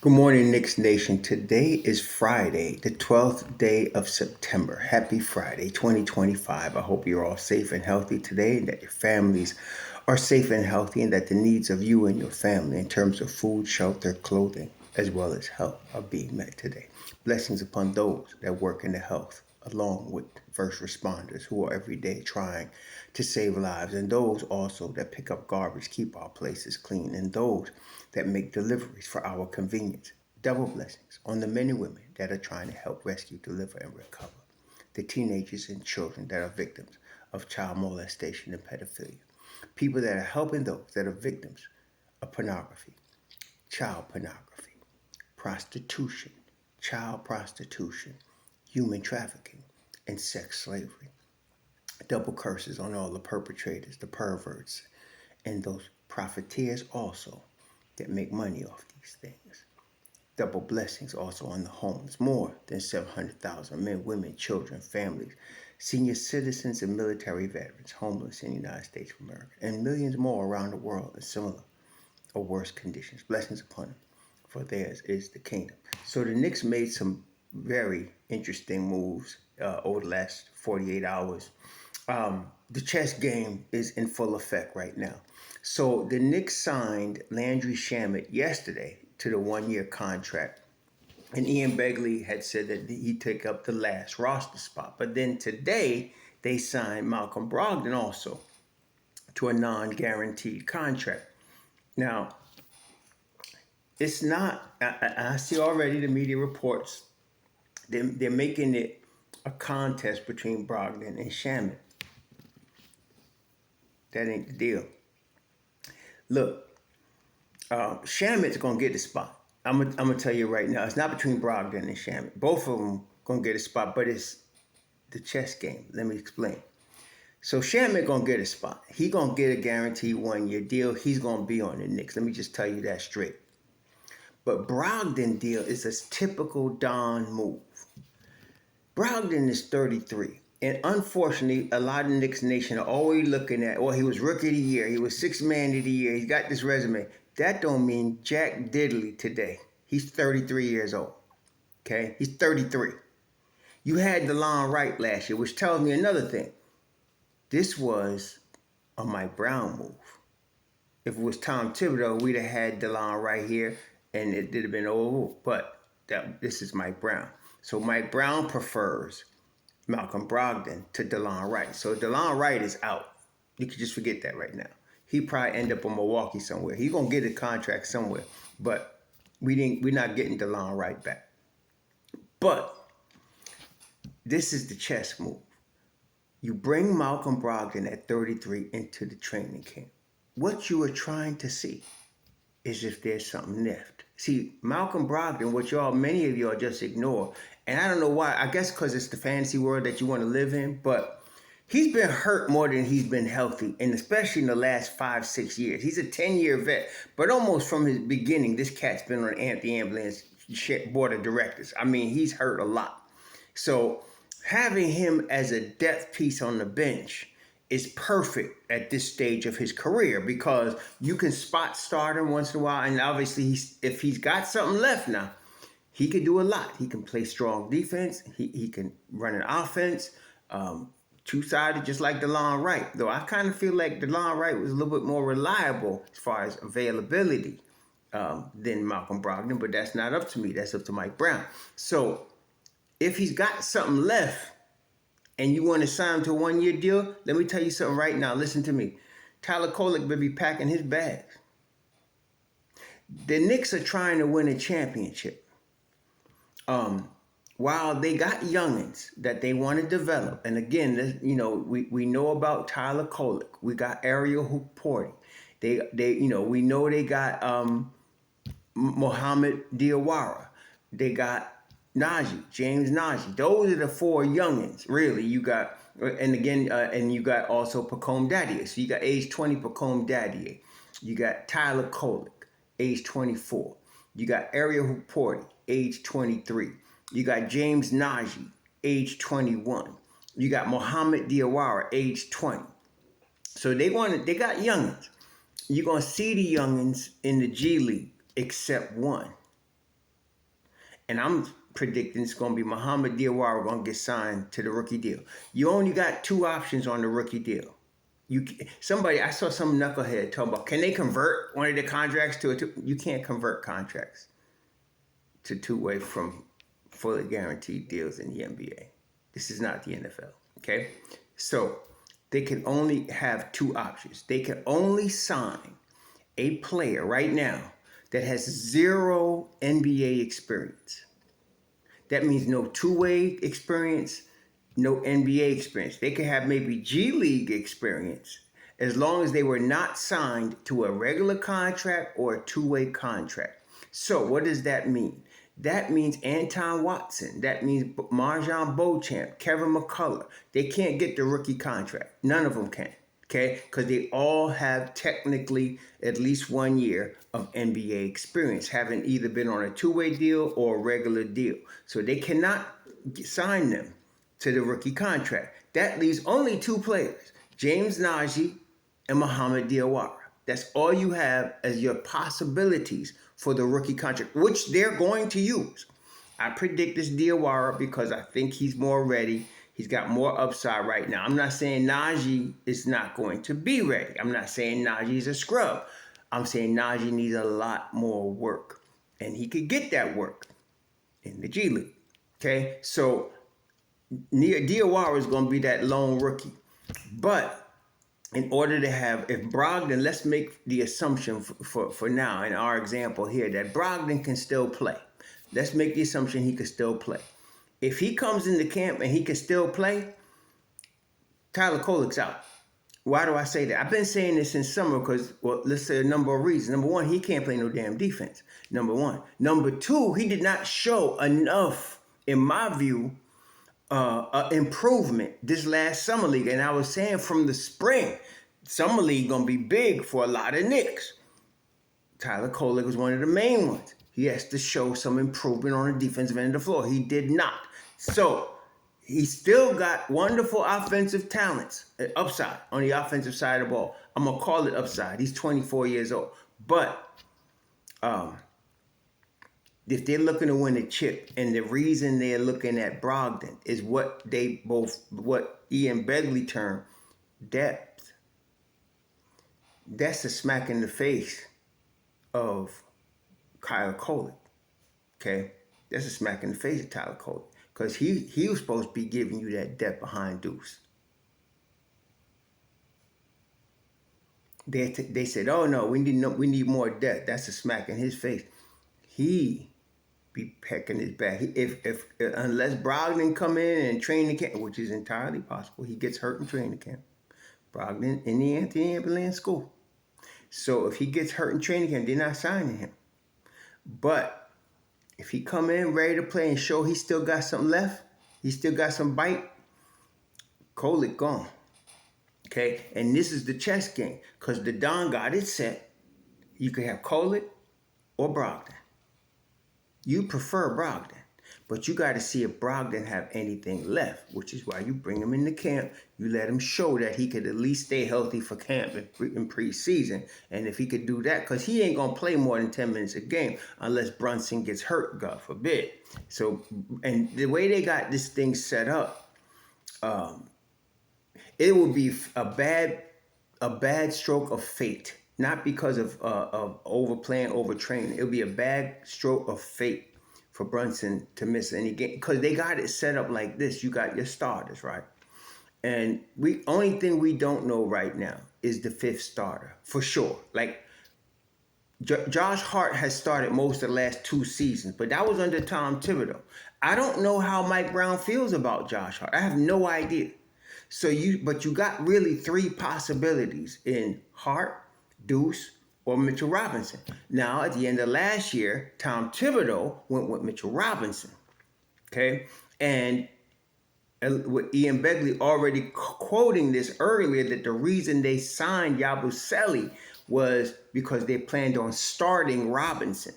Good morning, Knicks Nation. Today is Friday, the 12th day of September. Happy Friday, 2025. I hope you're all safe and healthy today, and that your families are safe and healthy, and that the needs of you and your family in terms of food, shelter, clothing, as well as health are being met today. Blessings upon those that work in the health, along with first responders who are every day trying to save lives, and those also that pick up garbage, keep our places clean, and those that make deliveries for our convenience. Double blessings on the men and women that are trying to help rescue, deliver, and recover. The teenagers and children that are victims of child molestation and pedophilia. People that are helping those that are victims of pornography, child pornography, prostitution, child prostitution, human trafficking, and sex slavery. Double curses on all the perpetrators, the perverts, and those profiteers also that make money off these things. Double blessings also on the homes. More than 700,000 men, women, children, families, senior citizens, and military veterans homeless in the United States of America, and millions more around the world in similar or worse conditions. Blessings upon them, for theirs is the kingdom. So the Knicks made some very interesting moves over the last 48 hours. The chess game is in full effect right now. So the Knicks signed Landry Shamet yesterday to the 1 year contract. And Ian Begley had said that he'd take up the last roster spot. But then today, they signed Malcolm Brogdan also to a non-guaranteed contract. Now, it's not, I see already the media reports, they're making it a contest between Brogdon and Shamet. That ain't the deal. Look, Shamet's gonna get the spot. I'm gonna tell you right now. It's not between Brogdon and Shamet. Both of them gonna get a spot, but it's the chess game. Let me explain. So Shamet gonna get a spot. He gonna get a guaranteed 1 year deal. He's gonna be on the Knicks. Let me just tell you that straight. But Brogdon deal is a typical Don move. Brogdon is 33. And unfortunately, a lot of Knicks Nation are always looking at, well, he was rookie of the year. He was sixth man of the year. He's got this resume. That don't mean jack diddly today. He's 33 years old. Okay? He's 33. You had DeLon Wright last year, which tells me another thing. This was a Mike Brown move. If it was Tom Thibodeau, we'd have had DeLon right here, and it would have been over. But this is Mike Brown. So Mike Brown prefers Malcolm Brogdan to DeLon Wright. So DeLon Wright is out. You can just forget that right now. He probably end up in Milwaukee somewhere. He's gonna get a contract somewhere, but we're not getting DeLon Wright back. But this is the chess move. You bring Malcolm Brogdan at 33 into the training camp. What you are trying to see is if there's something left. See, Malcolm Brogdan, what many of y'all just ignore, and I don't know why. I guess because it's the fantasy world that you want to live in, but he's been hurt more than he's been healthy, and especially in the last 5-6 years. He's a 10-year vet, but almost from his beginning, this cat's been on the ambulance board of directors. I mean, he's hurt a lot. So having him as a depth piece on the bench is perfect at this stage of his career because you can spot start him once in a while, and obviously if he's got something left now, he can do a lot. He can play strong defense. He can run an offense, two-sided, just like DeLon Wright. Though I kind of feel like DeLon Wright was a little bit more reliable as far as availability than Malcolm Brogdan, but that's not up to me. That's up to Mike Brown. So if he's got something left and you want to sign him to a 1 year deal, let me tell you something right now. Listen to me. Tyler Kolek will be packing his bags. The Knicks are trying to win a championship. While they got youngins that they want to develop, and again, we know about Tyler Kolek. We got Ariel Hukporti. We know they got Mohamed Diawara. They got James Najee. Those are the four youngins, really. You got, and again, and you got also Pacome Dadier. So you got age 20 Pacome Dadier. You got Tyler Kolek, age 24. You got Ariel Hukporti, age 23. You got James Najee, age 21. You got Mohamed Diawara, age 20. So they got youngins. You're gonna see the youngins in the G League, except one. and I'm predicting it's going to be Muhammad Diawara going to get signed to the rookie deal. You only got two options on the rookie deal. I saw some knucklehead talking about, can they convert one of the contracts to a two? You can't convert contracts to two-way from fully guaranteed deals in the NBA. This is not the NFL, okay? So they can only have two options. They can only sign a player right now that has zero NBA experience. That means no two-way experience, no NBA experience. They could have maybe G League experience as long as they were not signed to a regular contract or a two-way contract. So what does that mean? That means Anton Watson. That means Marjon Beauchamp, Kevin McCullough. They can't get the rookie contract. None of them can. Okay, because they all have technically at least 1 year of NBA experience, having either been on a two-way deal or a regular deal. So they cannot sign them to the rookie contract. That leaves only two players, James Najee and Muhammad Diawara. That's all you have as your possibilities for the rookie contract, which they're going to use. I predict this Diawara because I think he's more ready. He's got more upside right now. I'm not saying Najee is not going to be ready. I'm not saying Najee is a scrub. I'm saying Najee needs a lot more work. And he could get that work in the G League. Okay? So Diawara is going to be that lone rookie. But in order to have, if Brogdon, let's make the assumption for now in our example here that Brogdon can still play. Let's make the assumption he can still play. If he comes into camp and he can still play, Tyler Kolek's out. Why do I say that? I've been saying this in summer because, well, let's say a number of reasons. Number one, he can't play no damn defense. Number one. Number two, he did not show enough, in my view, improvement this last summer league. And I was saying from the spring, summer league going to be big for a lot of Knicks. Tyler Kolek was one of the main ones. He has to show some improvement on the defensive end of the floor. He did not. So he still got wonderful offensive talents, upside on the offensive side of the ball. I'm going to call it upside. He's 24 years old. But if they're looking to win a chip, and the reason they're looking at Brogdon is what Ian Begley termed depth. That's a smack in the face of Tyler Kolek. Okay? That's a smack in the face of Tyler Kolek. Because he was supposed to be giving you that depth behind Deuce. They said, oh no, we need more depth. That's a smack in his face. He be pecking his back. If unless Brogdon come in and train the camp, which is entirely possible, he gets hurt in training camp. Brogdon in the Anthony Ambulance School. So if he gets hurt in training camp, they're not signing him. But if he come in ready to play and show he still got something left, he still got some bite, Kolek gone. Okay? And this is the chess game. Because the Don got it set. You could have Kolek or Brogdon. You prefer Brogdon. But you got to see if Brogdon have anything left, which is why you bring him into camp. You let him show that he could at least stay healthy for camp in preseason. And if he could do that, because he ain't going to play more than 10 minutes a game unless Brunson gets hurt, God forbid. So, and the way they got this thing set up, it would be a bad stroke of fate. Not because of overplaying, overtraining. It would be a bad stroke of fate for Brunson to miss any game, because they got it set up like this. You got your starters, right? And only thing we don't know right now is the fifth starter for sure. Like Josh Hart has started most of the last 2 seasons, but that was under Tom Thibodeau. I don't know how Mike Brown feels about Josh Hart. I have no idea. But you got really 3 possibilities in Hart, Deuce, or Mitchell Robinson. Now, at the end of last year, Tom Thibodeau went with Mitchell Robinson. Okay? And with Ian Begley already quoting this earlier, that the reason they signed Yabusele was because they planned on starting Robinson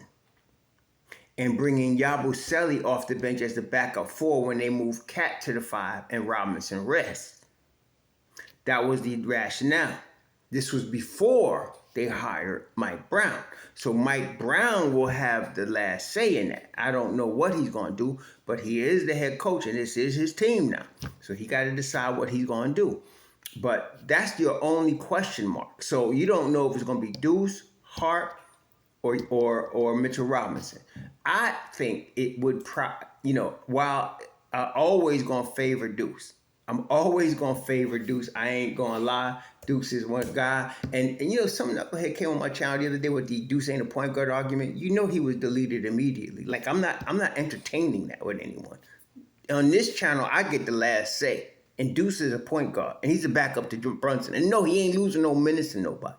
and bringing Yabusele off the bench as the backup 4 when they moved Cat to the 5 and Robinson rests. That was the rationale. This was before they hired Mike Brown. So Mike Brown will have the last say in that. I don't know what he's going to do, but he is the head coach, and this is his team now. So he got to decide what he's going to do. But that's your only question mark. So you don't know if it's going to be Deuce, Hart, or Mitchell Robinson. I think it would, while I always going to favor Deuce. I'm always going to favor Deuce. I ain't going to lie. Deuce is one guy. And some knucklehead came on my channel the other day with the Deuce ain't a point guard argument. You know he was deleted immediately. Like, I'm not entertaining that with anyone. On this channel, I get the last say. And Deuce is a point guard. And he's a backup to Brunson. And no, he ain't losing no minutes to nobody.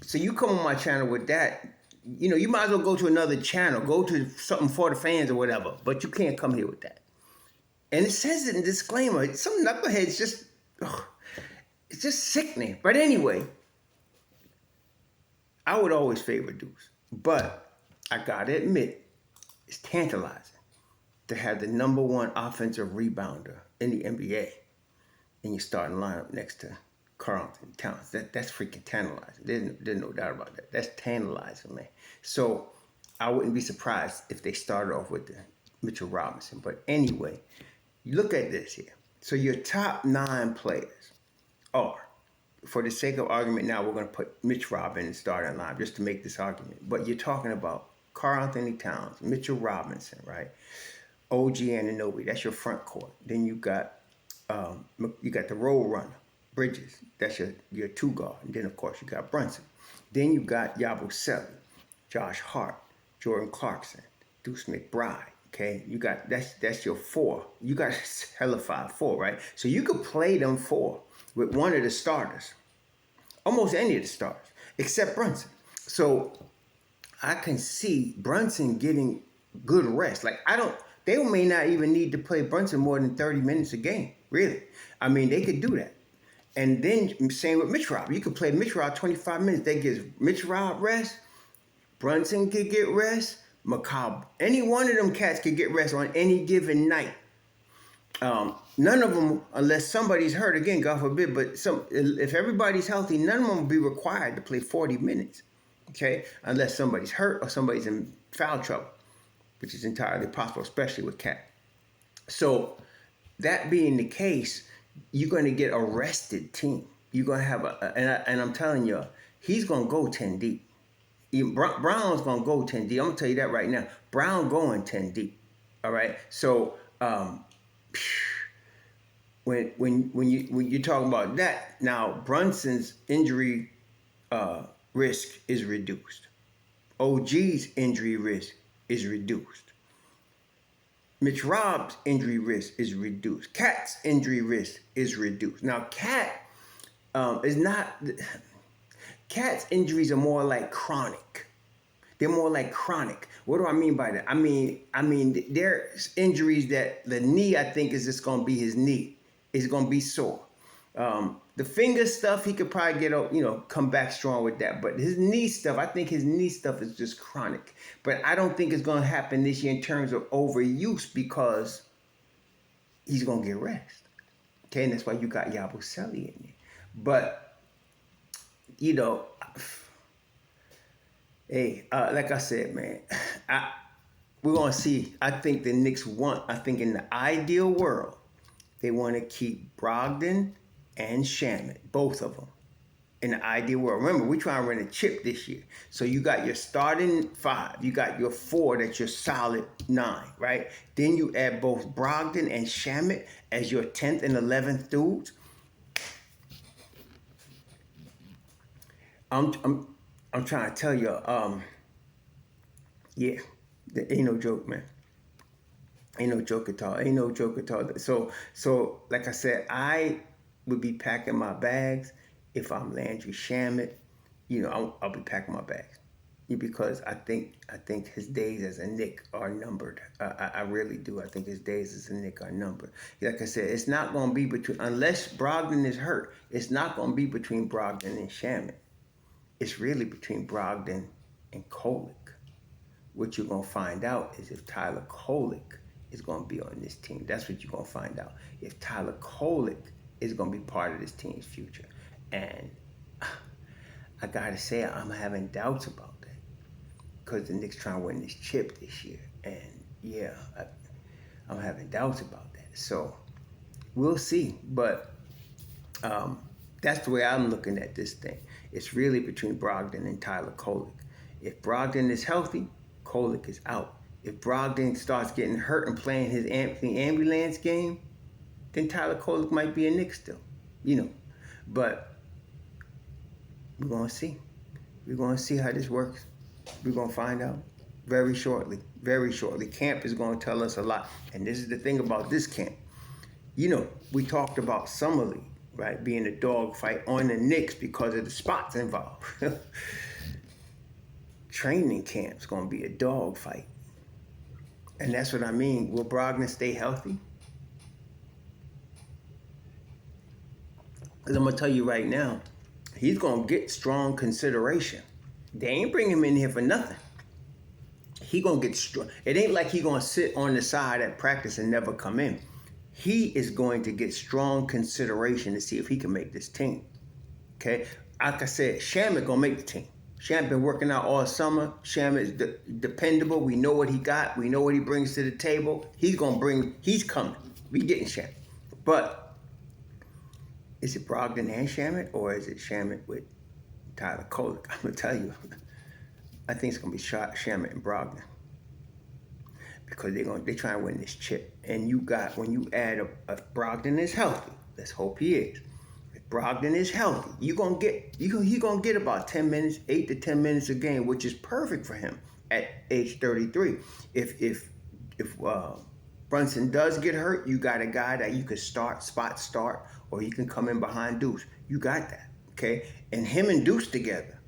So you come on my channel with that, you might as well go to another channel. Go to something for the fans or whatever. But you can't come here with that. And it says it in the disclaimer. Some knuckleheads just, it's just sickening. But anyway, I would always favor Deuce. But I got to admit, it's tantalizing to have the number one offensive rebounder in the NBA in your starting lineup next to Karl Anthony Towns. That's freaking tantalizing. There's no doubt about that. That's tantalizing, man. So I wouldn't be surprised if they started off with the Mitchell Robinson. But anyway, you look at this here. So your top 9 players are, for the sake of argument now, we're going to put Mitch Robinson in starting line just to make this argument. But you're talking about Karl Anthony Towns, Mitchell Robinson, right? OG Anunoby, that's your front court. Then you got the road runner, Bridges, that's your 2 guard. And then, of course, you got Brunson. Then you got Yabusele, Josh Hart, Jordan Clarkson, Deuce McBride. Okay, you got that's your 4. You got hella 5-4, right? So you could play them 4 with one of the starters, almost any of the starters, except Brunson. So I can see Brunson getting good rest. Like they may not even need to play Brunson more than 30 minutes a game, really. I mean, they could do that. And then same with Mitch Rob. You could play Mitch Rob 25 minutes. That gives Mitch Rob rest. Brunson could get rest. McCobb. Any one of them cats could get rest on any given night. None of them, unless somebody's hurt, again, God forbid, but if everybody's healthy, none of them will be required to play 40 minutes, okay? Unless somebody's hurt or somebody's in foul trouble, which is entirely possible, especially with Cat. So that being the case, you're going to get a rested team. You're going to have and I'm telling you, he's going to go 10 deep. Brown's going to go 10 deep. I'm going to tell you that right now. Brown going 10 deep. All right. So when you're talking about that, now Brunson's injury risk is reduced. OG's injury risk is reduced. Mitch Rob's injury risk is reduced. Cat's injury risk is reduced. Now, Cat is not. Cat's injuries are more like chronic. They're more like chronic. What do I mean by that? I mean, there's injuries that the knee, I think, is just going to be his knee. It's going to be sore. The finger stuff, he could probably get, come back strong with that. But his knee stuff, I think his knee stuff is just chronic. But I don't think it's going to happen this year in terms of overuse because he's going to get rest. Okay, and that's why you got Yabusele in there. But, hey, like I said, man, we're going to see. I think the Knicks I think in the ideal world, they want to keep Brogdon and Shamet, both of them, in the ideal world. Remember, we're trying to run a chip this year. So you got your starting 5. You got your 4 that's your solid 9, right? Then you add both Brogdon and Shamet as your 10th and 11th dudes. I'm trying to tell you, yeah, there ain't no joke, man. Ain't no joke at all. Ain't no joke at all. So like I said, I would be packing my bags if I'm Landry Shamet. I'll be packing my bags because I think his days as a Knick are numbered. I really do. I think his days as a Knick are numbered. Like I said, it's not going to be unless Brogdon is hurt. It's not going to be between Brogdon and Shamet. It's really between Brogdon and Kolek. What you're going to find out is if Tyler Kolek is going to be on this team. That's what you're going to find out. If Tyler Kolek is going to be part of this team's future. And I gotta say I'm having doubts about that because the Knicks trying to win this chip this year, and yeah, I'm having doubts about that. So we'll see, but um, that's the way I'm looking at this thing. It's really between Brogdon and Tyler Kolek. If Brogdon is healthy, Kolek is out. If Brogdon starts getting hurt and playing his Anthony Ambulance game, then Tyler Kolek might be a Knick still, you know. But we're gonna see. We're gonna see how this works. We're gonna find out very shortly. Very shortly. Camp is gonna tell us a lot. And this is the thing about this camp. You know, we talked about Summer League, right, being a dogfight on the Knicks because of the spots involved. Training camp's gonna be a dogfight. And that's what I mean. Will Brogdon stay healthy? Because I'm going to tell you right now, he's going to get strong consideration. They ain't bring him in here for nothing. He going to get strong. It ain't like he going to sit on the side at practice and never come in. He is going to get strong consideration to see if he can make this team. Okay? Like I said, Shamet going to make the team. Shamet been working out all summer. Shamet is dependable. We know what he got. We know what he brings to the table. He's coming. We getting Shamet. But is it Brogdon and Shamet, or is it Shamet with Tyler Kolek? I'm going to tell you. I think it's going to be Shamet and Brogdon. Because they're trying to win this chip. And when you add a Brogdon is healthy, let's hope he is. Brogdon is healthy. He's gonna get about 10 minutes, 8 to 10 minutes a game, which is perfect for him at age 33. If Brunson does get hurt, you got a guy that you could spot start, or you can come in behind Deuce. You got that, okay? And him and Deuce together.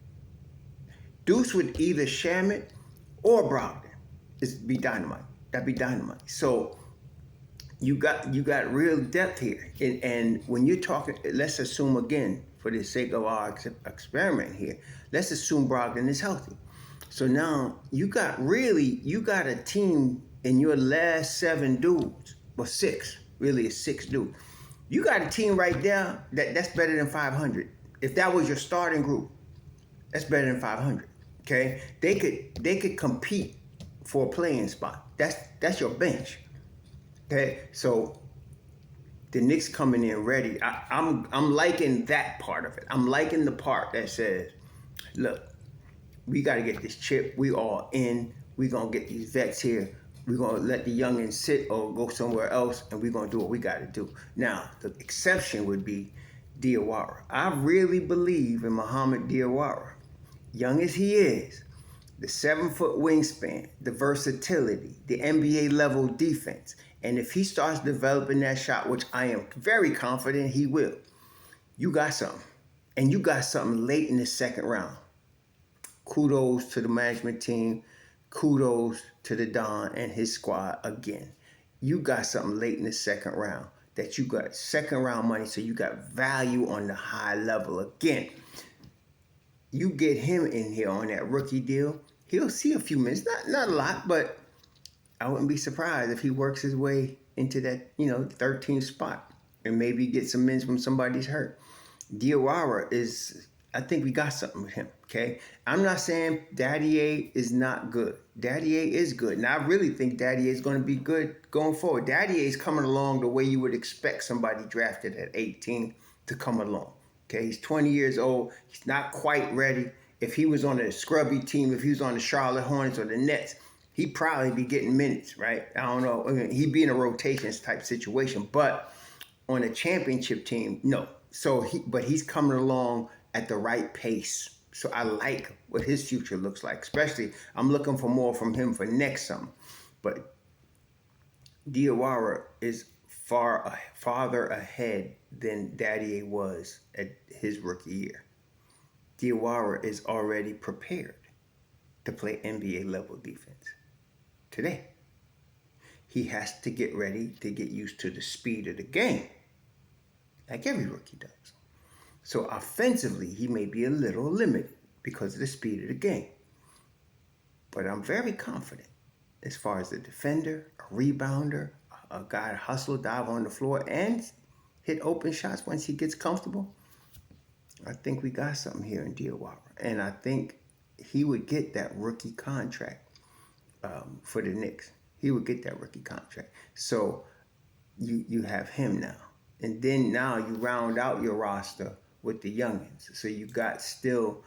Deuce with either Shamet or Brogdon. It'd be dynamite. That'd be dynamite. So you got real depth here. And when you're talking, let's assume again, for the sake of our experiment here, let's assume Brogdon is healthy. So now you got a team in your last 7 dudes, or 6, really it's 6 dudes. You got a team right there that's better than 500. If that was your starting group, that's better than 500. Okay, they could compete for a playing spot. That's your bench. Okay, so the Knicks coming in ready. I'm liking that part of it. I'm liking the part that says, look, we got to get this chip. We all in. We gonna get these vets here. We're gonna let the youngins sit or go somewhere else, and we're gonna do what we got to do. Now, the exception would be Diawara. I really believe in Muhammad Diawara. Young as he is, the 7-foot wingspan, the versatility, the NBA level defense. And if he starts developing that shot, which I am very confident he will, you got something. And you got something late in the second round. Kudos to the management team. Kudos to the Don and his squad again. You got something late in the second round that you got second round money, so you got value on the high level again. You get him in here on that rookie deal, he'll see a few minutes, not a lot, but I wouldn't be surprised if he works his way into that, 13th spot and maybe get some minutes when somebody's hurt. Diawara I think we got something with him, okay? I'm not saying Daddy A is not good. Daddy A is good, and I really think Daddy A is going to be good going forward. Daddy A is coming along the way you would expect somebody drafted at 18 to come along, okay? He's 20 years old. He's not quite ready. If he was on a scrubby team, if he was on the Charlotte Hornets or the Nets, he'd probably be getting minutes, right? I don't know. I mean, he'd be in a rotations type situation, but on a championship team, no. But he's coming along at the right pace. So I like what his future looks like. Especially, I'm looking for more from him for next summer. But Diawara is farther ahead than Daddy A was at his rookie year. Diawara is already prepared to play NBA level defense today. He has to get ready to get used to the speed of the game, like every rookie does. So offensively, he may be a little limited because of the speed of the game. But I'm very confident as far as a defender, a rebounder, a guy to hustle, dive on the floor, and hit open shots once he gets comfortable. I think we got something here in Diawara. And I think he would get that rookie contract for the Knicks. He would get that rookie contract. So you have him now. And then now you round out your roster with the youngins. So you got still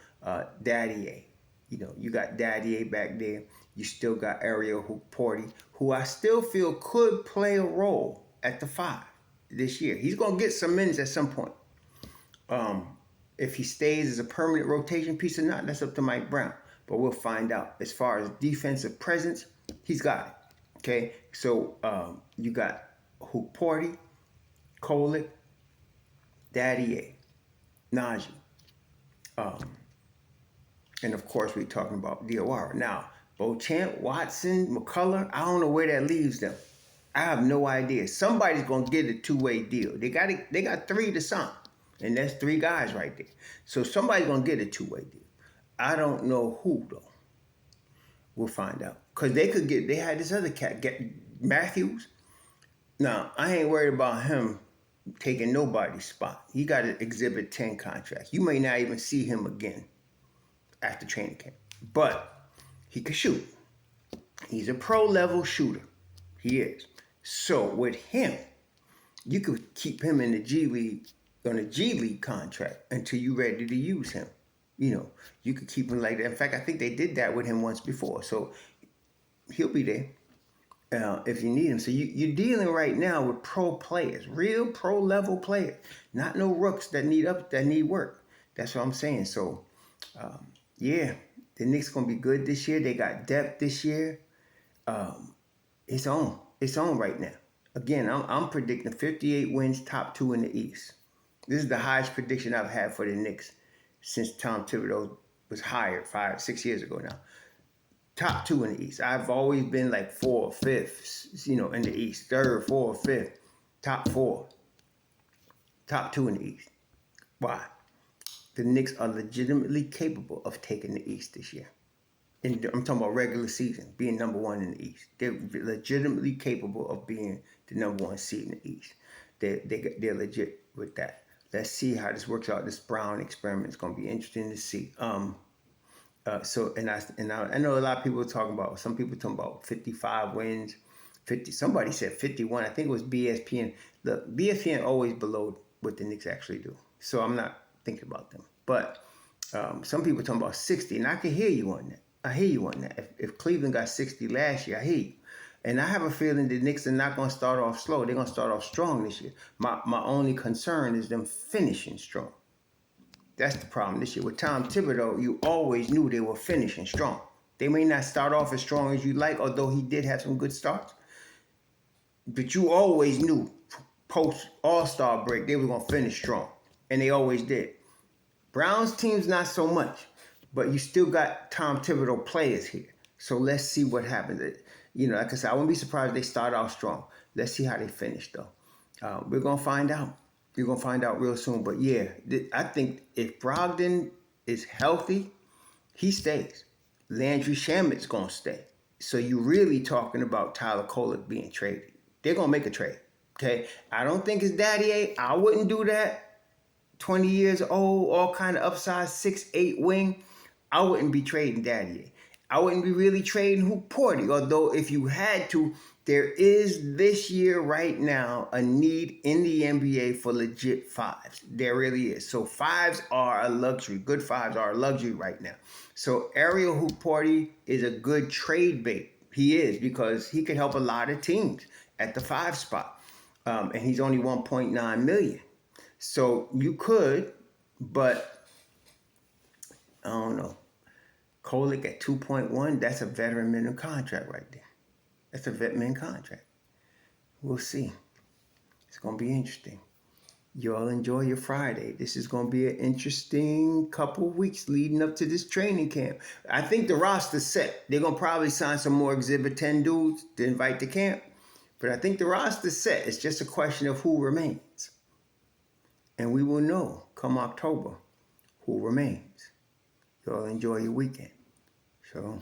Daddy A. You got Daddy A back there. You still got Ariel Hukporti, who I still feel could play a role at the 5 this year. He's going to get some minutes at some point. If he stays as a permanent rotation piece or not, that's up to Mike Brown. But we'll find out. As far as defensive presence, he's got it. Okay? So you got Hukporti, Kolek, Daddy A, Najee. And of course, we're talking about Diawara. Now, Beauchamp, Watson, McCullough, I don't know where that leaves them. I have no idea. Somebody's gonna get a two-way deal. They got 3 to sign, and that's 3 guys right there. So somebody's gonna get a two-way deal. I don't know who though. We'll find out. Cause they had this other cat, Matthews. Now, I ain't worried about him taking nobody's spot. He got an Exhibit 10 contract. You may not even see him again after training camp. But he can shoot. He's a pro-level shooter. He is. So with him, you could keep him in the G League, on a G League contract until you're ready to use him. You could keep him like that. In fact, I think they did that with him once before. So he'll be there if you need him. So you're dealing right now with pro players, real pro-level players, not no rooks that need work. That's what I'm saying. So, yeah, the Knicks gonna be good this year. They got depth this year. It's on right now. Again, I'm predicting 58 wins, top 2 in the East. This is the highest prediction I've had for the Knicks since Tom Thibodeau was hired 5-6 years ago now. Top 2 in the East. I've always been like 4th or 5th, in the East. 3rd, 4th, 5th. Top 4. Top 2 in the East. Why? The Knicks are legitimately capable of taking the East this year. And I'm talking about regular season, being number 1 in the East. They're legitimately capable of being the number 1 seed in the East. They're legit with that. Let's see how this works out. This Brown experiment is going to be interesting to see. So I know a lot of people are talking about, some people talking about 55 wins, 50. Somebody said 51. I think it was BSPN. Look, BSPN always below what the Knicks actually do. So I'm not thinking about them. But some people talking about 60, and I can hear you on that. I hear you on that. If Cleveland got 60 last year, I hear you. And I have a feeling the Knicks are not going to start off slow. They're going to start off strong this year. My only concern is them finishing strong. That's the problem this year. With Tom Thibodeau, you always knew they were finishing strong. They may not start off as strong as you like, although he did have some good starts. But you always knew post All-Star break, they were going to finish strong. And they always did. Browns teams, not so much. But you still got Tom Thibodeau players here. So let's see what happens. Like I said, I wouldn't be surprised if they start out strong. Let's see how they finish, though. We're going to find out. You're going to find out real soon. But yeah, I think if Brogdon is healthy, he stays. Landry Shamet's going to stay. So you're really talking about Tyler Kolek being traded. They're going to make a trade. Okay? I don't think it's Daddy A. I wouldn't do that. 20 years old, all kind of upside, 6'8" wing. I wouldn't be trading Daddy A. I wouldn't be really trading Hukporti, although if you had to, there is this year right now a need in the NBA for legit 5s. There really is. So 5s are a luxury. Good 5s are a luxury right now. So Ariel Hukporti is a good trade bait. He is, because he could help a lot of teams at the 5 spot. And he's only $1.9 million. So you could, but I don't know. Kolek at 2.1, that's a veteran minimum contract right there. That's a vet min contract. We'll see. It's going to be interesting. You all enjoy your Friday. This is going to be an interesting couple of weeks leading up to this training camp. I think the roster's set. They're going to probably sign some more Exhibit 10 dudes to invite to camp. But I think the roster's set. It's just a question of who remains. And we will know come October who remains. You all enjoy your weekend. Shalom.